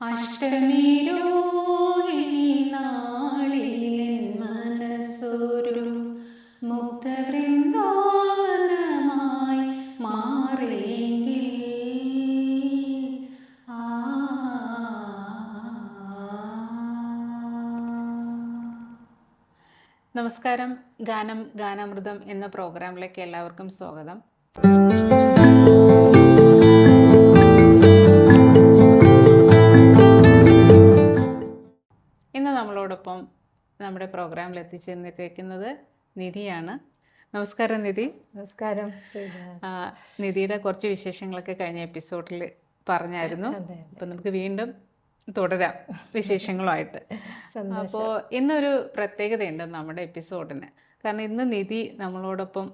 അഷ്ടമിരോഹിണി നാളിൽ മനസ്സൊരു മുക്തവൃന്ദാവനമായി മാറിയെങ്കിൽ ആ. നമസ്കാരം. ഗാനാമൃതം എന്ന പ്രോഗ്രാമിലേക്ക് എല്ലാവർക്കും സ്വാഗതം. ഇന്ന് നമ്മളോടൊപ്പം നമ്മുടെ പ്രോഗ്രാമിൽ എത്തിച്ചേർന്നിരിക്കുന്നത് നിധിയാണ്. നമസ്കാരം നിധി. നമസ്കാരം. നിധിയുടെ കുറച്ച് വിശേഷങ്ങളൊക്കെ കഴിഞ്ഞ എപ്പിസോഡിൽ പറഞ്ഞായിരുന്നു. അപ്പം നമുക്ക് വീണ്ടും തുടരാം വിശേഷങ്ങളുമായിട്ട്. അപ്പോൾ ഇന്നൊരു പ്രത്യേകതയുണ്ട് നമ്മുടെ എപ്പിസോഡിന്. കാരണം ഇന്ന് നിധി നമ്മളോടൊപ്പം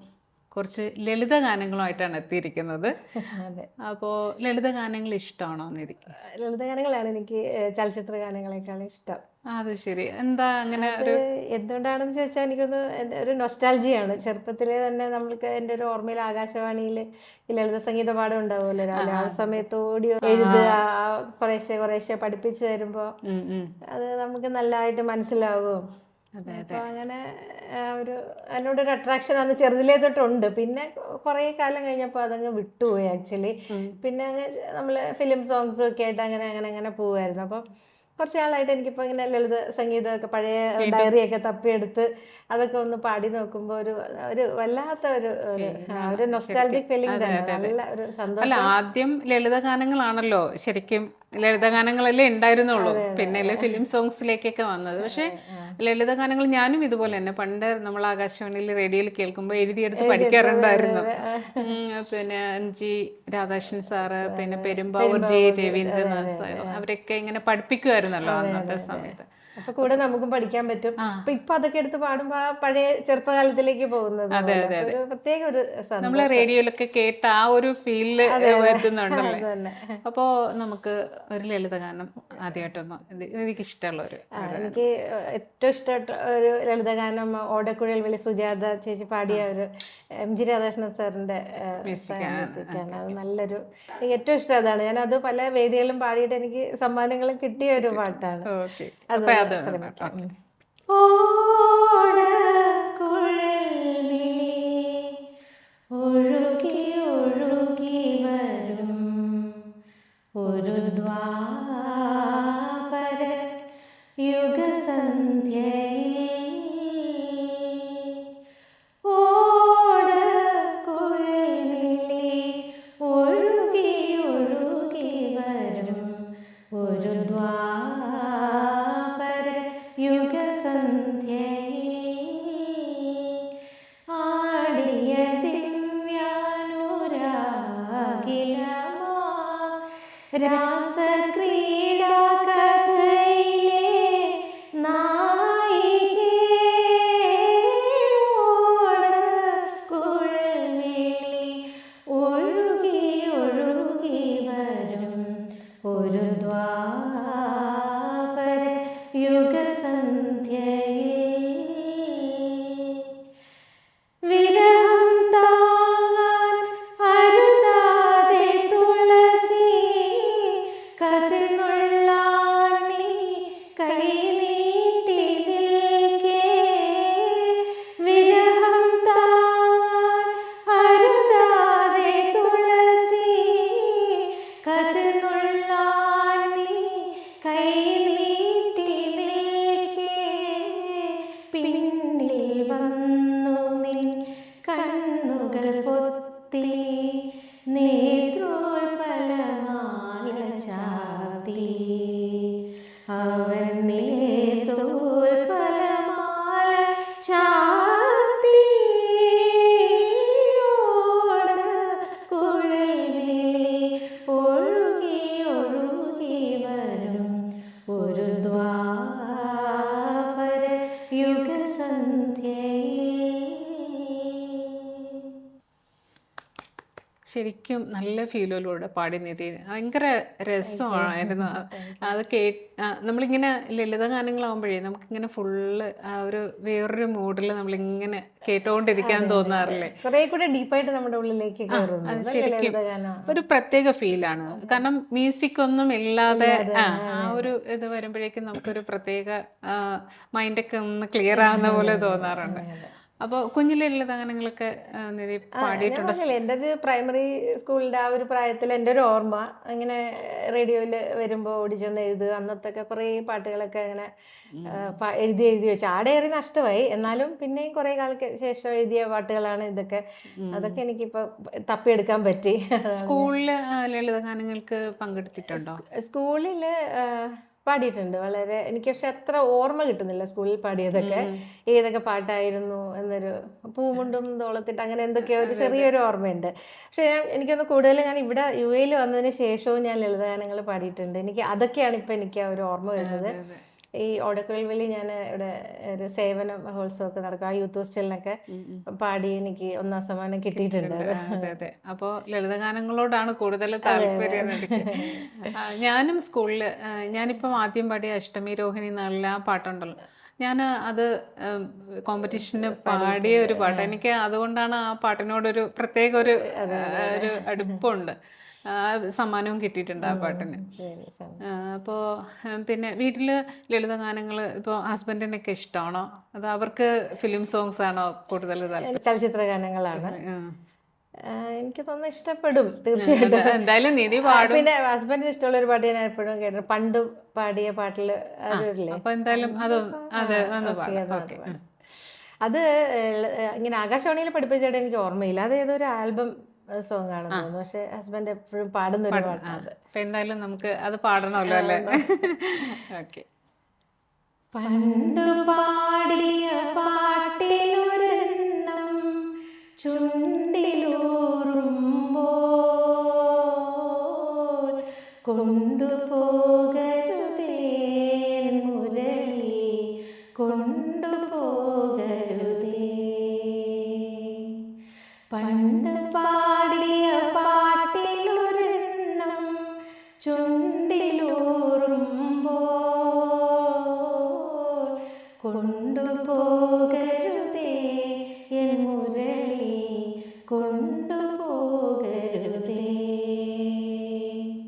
കുറച്ച് ലളിത ഗാനങ്ങളുമായിട്ടാണ് എത്തിയിരിക്കുന്നത്. അപ്പോൾ ലളിത ഗാനങ്ങൾ ഇഷ്ടമാണോ നിധി? ലളിതഗാനങ്ങളാണ് എനിക്ക് ചലച്ചിത്ര ഗാനങ്ങളെക്കാളും ഇഷ്ടം. അത് ശരി. എന്താ അങ്ങനെ? എന്തുകൊണ്ടാണെന്ന് ചോദിച്ചാൽ എനിക്കൊന്ന് ഒരു നൊസ്റ്റാൾജിയാണ്. ചെറുപ്പത്തിലെ തന്നെ നമ്മൾക്ക് എൻ്റെ ഒരു ഓർമ്മയിൽ ആകാശവാണിയിൽ ഈ ലളിത സംഗീത പാഠം ഉണ്ടാവുമല്ലോ രാവിലെ. ആ സമയത്ത് ഓടി എഴുതുക, കുറേശ്ശെ പഠിപ്പിച്ചു തരുമ്പോൾ അത് നമുക്ക് നല്ലതായിട്ട് മനസ്സിലാവും. അപ്പോൾ അങ്ങനെ അതിനോടൊരു അട്രാക്ഷൻ അന്ന് ചെറുതിലേ തൊട്ടുണ്ട്. പിന്നെ കുറേ കാലം കഴിഞ്ഞപ്പോൾ അതങ്ങ് വിട്ടുപോയി ആക്ച്വലി. പിന്നെ അങ്ങ് നമ്മൾ ഫിലിം സോങ്സും ഒക്കെ ആയിട്ട് അങ്ങനെ പോവുമായിരുന്നു. അപ്പം കുറച്ച് നാളായിട്ട് എനിക്കിപ്പോൾ ഇങ്ങനെ ലളിത സംഗീതമൊക്കെ പഴയ ഡയറിയൊക്കെ തപ്പിയെടുത്ത് അതൊക്കെ ഒന്ന് പാടി നോക്കുമ്പോൾ ഒരു വല്ലാത്ത ഒരു നൊസ്റ്റാൾജിക് ഫീലിംഗ് തന്നെ. നല്ല ഒരു സന്തോഷം. ആദ്യം ലളിത ഗാനങ്ങളാണല്ലോ ശരിക്കും, ലളിത ഗാനങ്ങളല്ലേ ഉണ്ടായിരുന്നുള്ളൂ, പിന്നെ ഫിലിം സോങ്സിലേക്കൊക്കെ വന്നത്. പക്ഷെ ലളിത ഗാനങ്ങൾ ഞാനും ഇതുപോലെ തന്നെ പണ്ട് നമ്മൾ ആകാശവാണിയിൽ റേഡിയോയിൽ കേൾക്കുമ്പോൾ എഴുതിയെടുത്ത് പഠിക്കാറുണ്ടായിരുന്നു. പിന്നെ MG രാധാകൃഷ്ണൻ സാറ്, പിന്നെ പെരുമ്പാവൂർ J രവീന്ദ്രനാഥ് സാർ, അവരൊക്കെ ഇങ്ങനെ പഠിപ്പിക്കുമായിരുന്നല്ലോ അന്നത്തെ സമയത്ത്. അപ്പൊ കൂടെ നമുക്കും പഠിക്കാൻ പറ്റും. അപ്പൊ ഇപ്പൊ അതൊക്കെ എടുത്ത് പാടുമ്പോ പഴയ ചെറുപ്പകാലത്തിലേക്ക് പോകുന്നത് പ്രത്യേക ഒരു നമ്മള് റേഡിയോയിലൊക്കെ കേട്ട ആ ഒരു ഫീലില് വരുന്നുണ്ടല്ലോ. അപ്പോ നമുക്ക് ഒരു ലളിതഗാനം ആദ്യമായിട്ടൊന്നും എനിക്ക് ഇഷ്ടമുള്ള എനിക്ക് ഏറ്റവും ഇഷ്ടപ്പെട്ട ഒരു ലളിതഗാനം ഓടക്കുഴൽ വിളി സുജാത ചേച്ചി പാടിയ ഒരു MG രാധാകൃഷ്ണൻ സാറിന്റെ മ്യൂസിക്കാണ്. അത് നല്ലൊരു, എനിക്ക് ഏറ്റവും ഇഷ്ടം അതാണ്. ഞാനത് പല വേദികളിലും പാടിയിട്ട് എനിക്ക് സമ്മാനങ്ങളും കിട്ടിയ ഒരു പാട്ടാണ്. അത് ശ്രമിക്കാം. ഒഴുകി ഒഴുകി വരും ഒരു ദ്വാപര യുഗസന്ധ്യയിൽ ഓടക്കുഴലിൽ ഒഴുകി ഒഴുകി വരും ഒരു ദ്വാപര യുഗസന്ധ്യയിൽ ആടിയ ദിവ്യാനുരാഗിലമാ രാസക്രീഡാ കഥയിലെ നായികേ ഓടക്കുഴലിൽ ഒഴുകി ഒഴുകി വരും ഒരു ദ്വാപര യുഗസന്ധ്യയിൽ വിരഹം താങ്ങാൻ അരുതാതെ തുളസി കതിർന്നുള്ളാൻ നീ കൈ നീട്ടി നിൽക്കേ. വിരഹം താങ്ങാൻ അരുതാതെ തുളസി കതിർന്നുള്ളാൻ നീ കൈ നീട്ടി നിൽക്കേ. പിന്നിൽ വന്നു നിൻ കണ്ണുകൾ പൊത്തി നേത്രോൽപലമാല ചാർത്തി. അവൻ നേത്രോൽപലമാല ചാർത്തി. ഓടക്കുഴലിൽ ഒഴുകി ഒഴുകി വരും ഒരു ദ്വാപര യുഗസന്ധ്യയിൽ. ശരിക്കും നല്ല ഫീലോലൂടെ പാടി നിധി. ഭയങ്കര രസമായിരുന്നു അത് നമ്മളിങ്ങനെ ലളിത ഗാനങ്ങളാകുമ്പോഴേ നമുക്കിങ്ങനെ ഫുള്ള് ആ ഒരു വേറൊരു മൂഡിൽ നമ്മളിങ്ങനെ കേട്ടോണ്ടിരിക്കാൻ തോന്നാറില്ലേ. കുറെ കൂടെ ഡീപ്പായിട്ട് നമ്മുടെ ഉള്ളിലേക്ക് കയറുന്നു. അത് ശരിക്കും ഒരു പ്രത്യേക ഫീലാണ്. കാരണം മ്യൂസിക് ഒന്നും ഇല്ലാതെ ആ ഒരു ഇത് വരുമ്പോഴേക്കും നമുക്കൊരു പ്രത്യേക മൈൻഡൊക്കെ ഒന്ന് ക്ലിയർ ആവുന്ന പോലെ തോന്നാറുണ്ട്. അപ്പോൾ കുഞ്ഞിലെ ലളിത ഗാനങ്ങളൊക്കെ നിധി പാടിയിട്ടുണ്ട്. എൻ്റെ ഒരു പ്രൈമറി സ്കൂളിൻ്റെ ആ ഒരു പ്രായത്തിൽ എൻ്റെ ഒരു ഓർമ്മ ഇങ്ങനെ റേഡിയോയിൽ വരുമ്പോൾ ഓടിച്ചെന്ന് എഴുതുക. അന്നത്തൊക്കെ കുറേ പാട്ടുകളൊക്കെ അങ്ങനെ എഴുതി വെച്ചു. ആടേറി നഷ്ടമായി, എന്നാലും പിന്നെയും കുറേ കാലಕ್ಕೆ ശേഷം എഴുതിയ പാട്ടുകളാണ് ഇതൊക്കെ. അതൊക്കെ എനിക്കിപ്പോൾ തപ്പിയെടുക്കാൻ പറ്റി. സ്കൂളിൽ ലളിത ഗാനങ്ങൾക്ക് പങ്കെടുത്തിട്ടുണ്ടോ? സ്കൂളിൽ പാടിയിട്ടുണ്ട് വളരെ. എനിക്ക് പക്ഷെ അത്ര ഓർമ്മ കിട്ടുന്നില്ല സ്കൂളിൽ പാടിയതൊക്കെ ഏതൊക്കെ പാട്ടായിരുന്നു എന്നൊരു. പൂമുണ്ടും തോളത്തിട്ട് അങ്ങനെ എന്തൊക്കെയോ ഒരു ചെറിയൊരു ഓർമ്മയുണ്ട്. പക്ഷെ എനിക്കൊന്ന് കൂടുതൽ ഞാൻ ഇവിടെ UAE വന്നതിന് ശേഷവും ഞാൻ ലളിതഗാനങ്ങൾ പാടിയിട്ടുണ്ട്. എനിക്ക് അതൊക്കെയാണ് ഇപ്പം എനിക്ക് ആ ഒരു ഓർമ്മ വരുന്നത്. ഈ ഓടക്കുഴൽവെളി ഞാൻ ഇവിടെ ഒരു സേവന മഹോത്സവമൊക്കെ നടക്കും, ആ യൂത്ത് ഹോസ്റ്റലിനൊക്കെ പാടി എനിക്ക് 1ാം സമ്മാനം കിട്ടിയിട്ടുണ്ട്. അതെ. അപ്പോൾ ലളിതഗാനങ്ങളോടാണ് കൂടുതൽ താല്പര്യം. ഞാനും സ്കൂളിൽ ഞാനിപ്പം ആദ്യം പാടിയ അഷ്ടമി രോഹിണി എന്നുള്ള ആ പാട്ടുണ്ടല്ലോ, ഞാൻ അത് കോമ്പറ്റീഷന് പാടിയ ഒരു പാട്ട്. എനിക്ക് അതുകൊണ്ടാണ് ആ പാട്ടിനോടൊരു പ്രത്യേക ഒരു അടുപ്പമുണ്ട്. സമ്മാനവും കിട്ടിയിട്ടുണ്ട് ആ പാട്ടിന്. അപ്പോൾ പിന്നെ വീട്ടിൽ ലളിതഗാനങ്ങൾ ഇപ്പോൾ ഹസ്ബൻഡിനൊക്കെ ഇഷ്ടമാണോ, അത് അവർക്ക് ഫിലിം സോങ്സ് ആണോ കൂടുതൽ താല്പര്യം? ചലച്ചിത്ര ഗാനങ്ങളാണ് എനിക്ക് തോന്നുന്നു. ഇഷ്ടപ്പെടും തീർച്ചയായിട്ടും. എന്തായാലും നിധി പാടും. പിന്നെ ഹസ്ബൻഡിന് ഇഷ്ടമുള്ള ഒരു പാട്ട് ഞാൻ എപ്പോഴും കേട്ടിട്ടുണ്ട്, പണ്ട് പാടിയ പാട്ടില് അതില്ലേ. അപ്പൊ എന്തായാലും അത് ഇങ്ങനെ ആകാശവാണിയിൽ പഠിപ്പിച്ചിട്ട് എനിക്ക് ഓർമ്മയില്ല. അത് ഏതൊരു ആൽബം സോങ് ആണെന്ന് തോന്നുന്നു. പക്ഷെ ഹസ്ബൻഡ് എപ്പോഴും പാടുന്ന ഒരു പാട്ടാണ്. അപ്പൊ എന്തായാലും നമുക്ക് അത് പാടണമല്ലോ അല്ലേ? ഓക്കെ. പണ്ടു പാടിയ പാട്ടിലൊരെണ്ണം ചുണ്ടിലൂറുമ്പോൾ കൊണ്ടുപോകരുതേ മുരളി, കൊണ്ടുപോകരുതേ. പണ്ട് പാടിയ പാട്ടിലൊരെണ്ണം ചുണ്ടിലൂറുമ്പോൾ കൊണ്ടുപോകരുതേ എൻ മുരളി, കൊണ്ടുപോകരുതേ.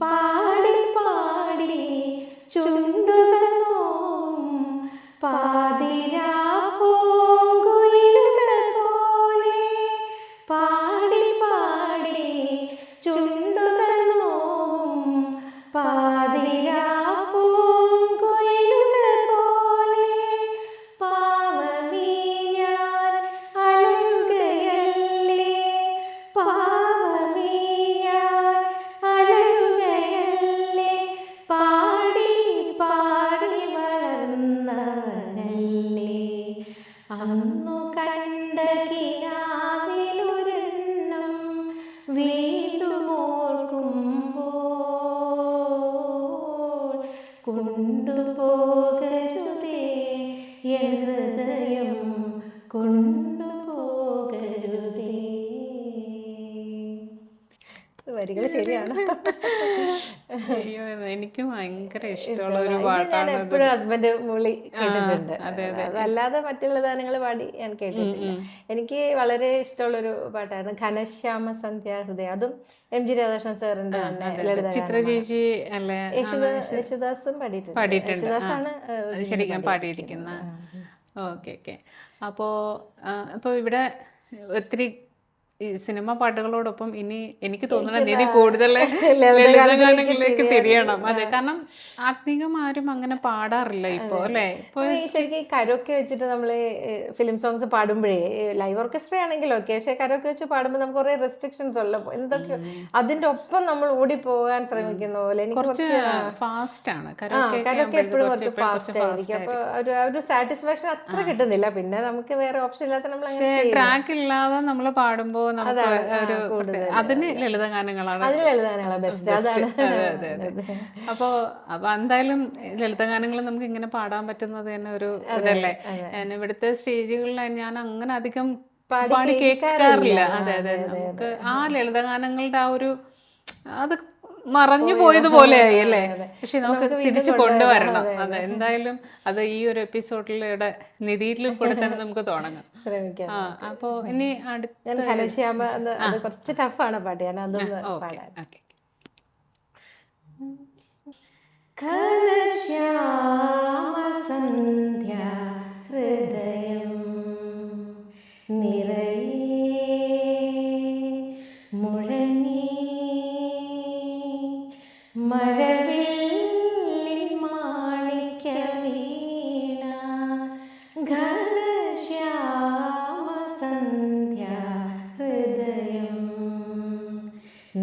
പാടി പാടി ചുണ്ടുകൾ നോവും പാതിരാ പൂങ്കുയിലുകൾ പോലെ, പാടി പാടി ചുണ്ടുകൾ നോവും പാതിരാ പൂങ്കുയിലുകൾ പോലെ. പാവമീ ഞാൻ അലയുകയല്ലേ, പാവമീ ഞാൻ അലയുകയല്ലേ, പാടി പാടി വളർന്നവനല്ലേ. അന്നു കണ്ട കിനാവിലൊരെണ്ണം വീണ്ടും ഓർക്കുമ്പോൾ കൊണ്ടുപോകരുതേ എൻ ഹൃദയം, കൊണ്ടുപോകരുതേ. വരികൾ ശരിയാണ്. അയ്യോ, എനിക്കും ഭയങ്കര ഇഷ്ടമുള്ള ഒരു പാട്ടാണ്. എപ്പോഴും ഹസ്ബൻഡ് മൂളി കേട്ടിട്ടുണ്ട്. അതല്ലാതെ മറ്റുള്ള ഗാനങ്ങൾ പാടി ഞാൻ കേട്ടിട്ടില്ല. എനിക്ക് വളരെ ഇഷ്ടമുള്ളൊരു പാട്ടായിരുന്നു ഘനശ്യാമ സന്ധ്യാഹൃദയം. അതും MG രാധാകൃഷ്ണൻ സാറിന്റെ ചിത്ര ചേച്ചി അല്ലേ? യേശുദാസും പാടിയിട്ടുണ്ട്. യേശുദാസാണ് ശരിക്കും പാടിയിരിക്കുന്ന. ഓക്കെ. അപ്പോൾ ഇവിടെ ഒത്തിരി ഈ സിനിമ പാട്ടുകളോടൊപ്പം ഇനി എനിക്ക് തോന്നുന്നത് നിധി കൂടുതൽ ലളിതഗാനങ്ങളിലേക്ക് തിരിയണം. അതെ, കാരണം അധികം ആരും അങ്ങനെ പാടാറില്ല ഇപ്പോ അല്ലേ? ഇപ്പൊ ശരിക്കും കരോക്കെ വെച്ചിട്ട് നമ്മള് ഫിലിം സോങ്സ് പാടുമ്പോഴേ ലൈവ് ഓർക്കസ്ട്ര ആണെങ്കിലും ഓക്കെ, പക്ഷെ കരോക്കെ വെച്ച് പാടുമ്പോൾ നമുക്ക് കുറെ റെസ്ട്രിക്ഷൻസ് ഉള്ള എന്തൊക്കെയോ അതിന്റെ ഒപ്പം നമ്മൾ ഓടിപ്പോകാൻ ശ്രമിക്കുന്ന പോലെ. എനിക്ക് കുറച്ച് ഫാസ്റ്റ് ആണ് കരോക്കെ എപ്പോഴും കുറച്ച് ഫാസ്റ്റ് ആയിരിക്കും. അപ്പൊ ഒരു സാറ്റിസ്ഫാക്ഷൻ അത്ര കിട്ടുന്നില്ല. പിന്നെ നമുക്ക് വേറെ ഓപ്ഷൻ ഇല്ലാത്ത നമ്മൾ ട്രാക്ക് ഇല്ലാതെ നമ്മൾ പാടുമ്പോൾ അതിന് ലളിതഗാനങ്ങളാണ് ബെസ്റ്റ്. അപ്പൊ എന്തായാലും ലളിതഗാനങ്ങൾ നമുക്ക് ഇങ്ങനെ പാടാൻ പറ്റുന്നത് തന്നെ ഒരു ഇതല്ലേ. ഞാൻ ഇവിടുത്തെ സ്റ്റേജുകളിൽ ഞാൻ അങ്ങനെ അധികം പാടി കേൾക്കാറില്ല. അതെ അതെ, നമുക്ക് ആ ലളിതഗാനങ്ങളുടെ ആ ഒരു അത് മറഞ്ഞു പോയതുപോലെയായി അല്ലേ. പക്ഷെ നമുക്ക് തിരിച്ചു കൊണ്ടുവരണം. അതെ, എന്തായാലും അത് ഈ ഒരു എപ്പിസോഡിലൂടെ നിധിയിൽ കൂടെ തന്നെ നമുക്ക് തുടങ്ങാം. ശ്രമിക്കാം. അപ്പോ ഇനി അടുത്ത ഞാൻ ഘനശ്യാമ അത് കുറച്ച് ടഫാണ് പാട്ട്, ഞാൻ അതൊന്ന് പാടാം. ഓക്കെ. ഘനശ്യാമ സന്ധ്യ ഹൃദയം നിറയെ മുഴങ്ങി മഴവില്ലിൻ മാണിക്യ വീണ ഘനശ്യാമ സന്ധ്യ ഹൃദയം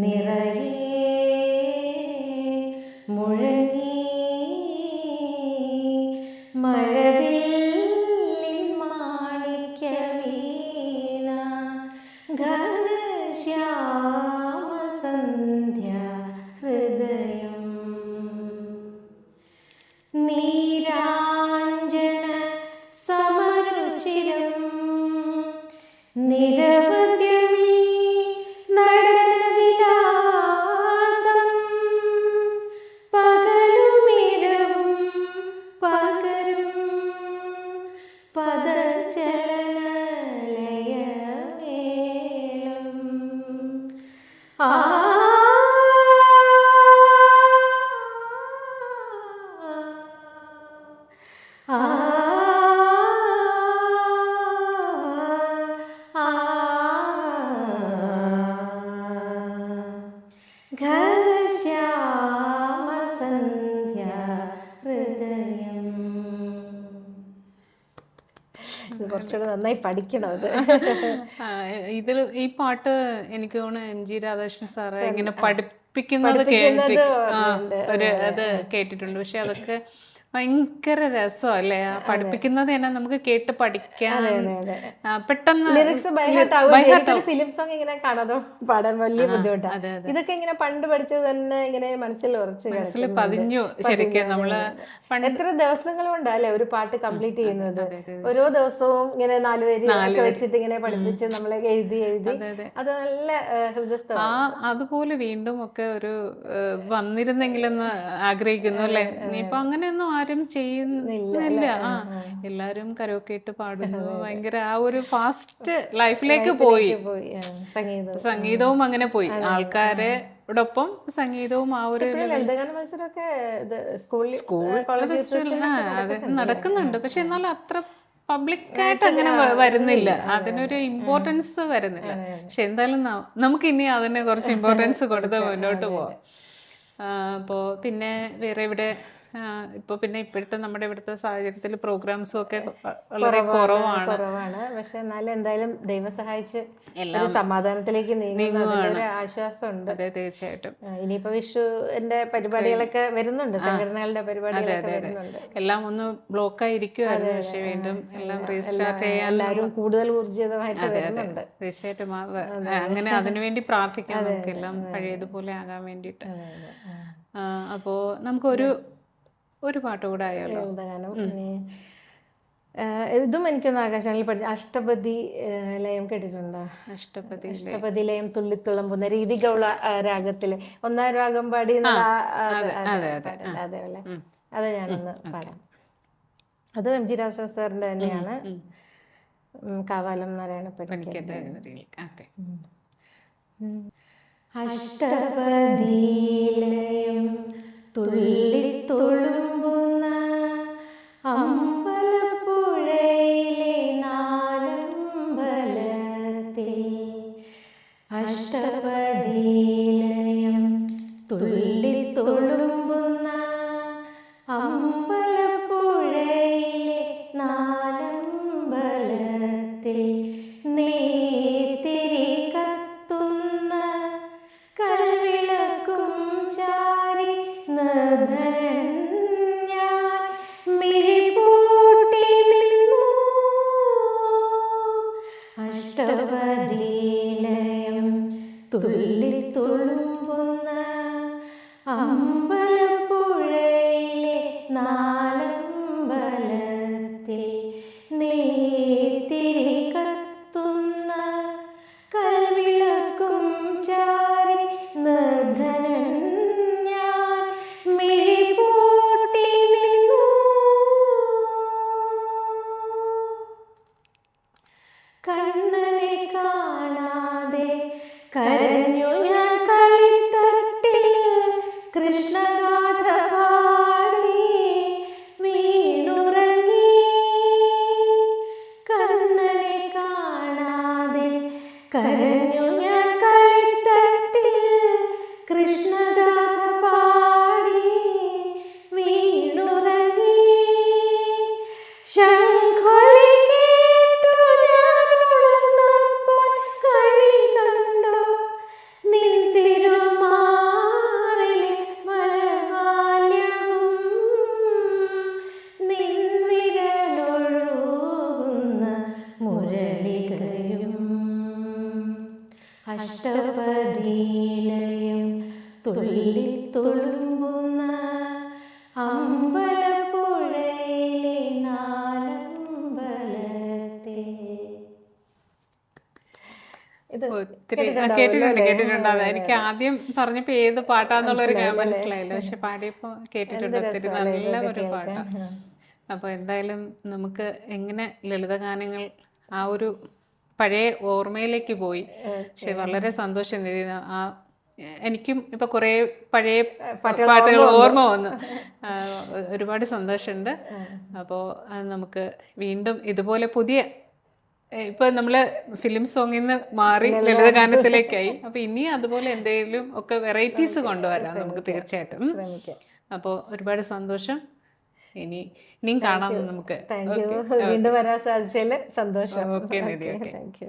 നിറയെ മുഴങ്ങി മഴവില്ലിൻ മാണിക്യ വീണ ഘനശ്യാമ സന്ധ്യ ഹൃദയം നീരാഞ്ജന സമരുചിരം നിരവധ്യമീ നടനവിലാസം പകലുമിരവും പകരും പദചലനലയമേളം ആ ആ ഘനശ്യാമ സന്ധ്യ ഹൃദയം. ഇത് കുറച്ചുകൂടെ നന്നായി പഠിക്കണം. അത് ഇതിൽ ഈ പാട്ട് എനിക്ക് തോന്നുന്നു MG രാധാകൃഷ്ണൻ സാറ് ഇങ്ങനെ പഠിപ്പിക്കുന്നത് അത് കേട്ടിട്ടുണ്ട്. പക്ഷെ അതൊക്കെ ഭയങ്കര രസമല്ലേ, ആ പഠിപ്പിക്കുന്നത് തന്നെ നമുക്ക് കേട്ട് പഠിക്കാൻ പെട്ടെന്ന് ലിറിക്സ് ഫിലിം സോങ് ഇങ്ങനെ കാണാതെ പാടാൻ വലിയ ബുദ്ധിമുട്ടാണ്. ഇതൊക്കെ ഇങ്ങനെ പണ്ട് പഠിച്ചത് തന്നെ ഇങ്ങനെ മനസ്സിൽ ഉറച്ച് പതിഞ്ഞു. ശരിക്കും നമ്മള് എത്ര ദിവസങ്ങൾ കൊണ്ടല്ലേ ഒരു പാട്ട് കംപ്ലീറ്റ് ചെയ്യുന്നത്. ഓരോ ദിവസവും ഇങ്ങനെ 4 വരി വെച്ചിട്ട് ഇങ്ങനെ പഠിപ്പിച്ച് നമ്മളെ എഴുതി അത് നല്ല ഹൃദയസ്ഥ. അതുപോലെ വീണ്ടും ഒക്കെ ഒരു വന്നിരുന്നെങ്കിലെന്ന് ആഗ്രഹിക്കുന്നു അല്ലെ. ഇപ്പൊ അങ്ങനെയൊന്നും ആരും ചെയ്യുന്നില്ല. എല്ലാരും കരോക്കെ ഇട്ട് പാടുന്നു. ഭയങ്കര ആ ഒരു ഫാസ്റ്റ് ലൈഫിലേക്ക് പോയി. സംഗീതവും അങ്ങനെ പോയി. ആൾക്കാരോടൊപ്പം സംഗീതവും ആ ഒരു ലളിതഗാന മത്സരമൊക്കെ സ്കൂൾ അതെ നടക്കുന്നുണ്ട്. പക്ഷെ എന്നാലും അത്ര പബ്ലിക്കായിട്ട് അങ്ങനെ വരുന്നില്ല, അതിനൊരു ഇമ്പോർട്ടൻസ് വരുന്നില്ല. പക്ഷെ എന്തായാലും നമുക്ക് ഇനി അതിന് കുറച്ച് ഇമ്പോർട്ടൻസ് കൊടുത്ത് മുന്നോട്ട് പോവാം. അപ്പോൾ പിന്നെ വേറെ ഇവിടെ ഇപ്പോൾ പിന്നെ ഇപ്പോഴത്തെ നമ്മുടെ ഇവിടുത്തെ സാഹചര്യത്തിൽ പ്രോഗ്രാംസും ഒക്കെ വളരെ കുറവാണ്. പക്ഷെ എന്നാലും എന്തായാലും ദൈവം സഹായിച്ച് ഒരു സമാധാനത്തിലേക്ക് നീങ്ങുന്ന ആശ്വാസമുണ്ട്. അതെ, തീർച്ചയായിട്ടും. ഇനിയിപ്പോ വിഷുവിന്റെ പരിപാടികളൊക്കെ വരുന്നുണ്ട്, സംഘടനകളുടെ പരിപാടികളൊക്കെ വരുന്നുണ്ട്. എല്ലാം ഒന്ന് ബ്ലോക്ക് ആയിരിക്കുമായിരുന്നു. പക്ഷെ വീണ്ടും എല്ലാം റീസ്റ്റാർട്ട് ചെയ്യാൻ എല്ലാവരും കൂടുതൽ ഊർജിതമായിട്ട് വരുന്നുണ്ട്. തീർച്ചയായിട്ടും അങ്ങനെ അതിനുവേണ്ടി പ്രാർത്ഥിക്കാം, നമുക്ക് എല്ലാം പഴയതുപോലെ ആകാൻ വേണ്ടിയിട്ട്. അപ്പോൾ നമുക്കൊരു പാട്ട് കൂടെ ആയാലോ. ഇതും എനിക്കൊന്ന് ആകാശവാണിയിൽ പഠിച്ച അഷ്ടപതി ലയം കേട്ടിട്ടുണ്ടോ? അഷ്ടപതി ലയം തുള്ളിത്തുളമ്പുന്ന രീതി ഗൗള രാഗത്തില് 1-ാം രാഗം പാടി അതേപോലെ അത് ഞാനൊന്ന് പാടാം. അത് MG രാധാകൃഷ്ണൻ സാറിന്റെ തന്നെയാണ്. കാവാലം നാരായണ പണിക്കരുടെ. അഷ്ടപതി ലയം തുള്ളിത്തുളുമ്പുന്ന അമ്പലപ്പുഴയിലെ നാലമ്പലത്തിൽ അഷ്ടപതി ലയം തുള്ളിത്തുളുമ്പുന്ന അമ്പലപ്പുഴയിലെ നാലമ്പലത്തിൽ നേത്തിരി കത്തുന്ന കൽവിളക്കും ചാരി നിർധനൻ ഞാൻ മിഴിപൂട്ടി നിന്നു. അഷ്ടപതി ലയം തുള്ളിത്തുളുമ്പുന്ന അമ്പലപ്പുഴയിലെ നാലമ്പലത്തിൽ നേത്തിരി കത്തുന്ന അഷ്ടപതിയിലയം തുള്ളി തുളുമ്പുന്ന അമ്പലപ്പുഴയിലെ നാലമ്പലത്തെ. ഇത് ഒത്തിരി കേട്ടിട്ടുണ്ട്. എനിക്ക് ആദ്യം പറഞ്ഞപ്പോ ഏത് പാട്ടാന്നുള്ളൊരു മനസ്സിലായില്ല, പക്ഷെ പാടിയപ്പോ കേട്ടിട്ടുണ്ട്. ഒത്തിരി നല്ല ഒരു പാട്ടാണ്. അപ്പോൾ എന്തായാലും നമുക്ക് എങ്ങനെ ലളിതഗാനങ്ങൾ ആ ഒരു പഴയ ഓർമ്മയിലേക്ക് പോയി. പക്ഷെ വളരെ സന്തോഷം നേരിടുന്ന ആ എനിക്കും ഇപ്പൊ കുറെ പഴയ പാട്ടുകൾ ഓർമ്മ വന്നു. ഒരുപാട് സന്തോഷമുണ്ട്. അപ്പോൾ നമുക്ക് വീണ്ടും ഇതുപോലെ പുതിയ ഇപ്പൊ നമ്മള് ഫിലിം സോങ്ങിൽ നിന്ന് മാറി ലളിതഗാനത്തിലേക്കായി. അപ്പൊ ഇനി അതുപോലെ എന്തെങ്കിലും ഒക്കെ വെറൈറ്റീസ് കൊണ്ടുവരാം നമുക്ക് തീർച്ചയായിട്ടും. അപ്പോൾ ഒരുപാട് സന്തോഷം. ഇനിയും കാണാം നമുക്ക്. വീണ്ടും വരാൻ സാധിച്ചതിൽ സന്തോഷം. Okay, thank you.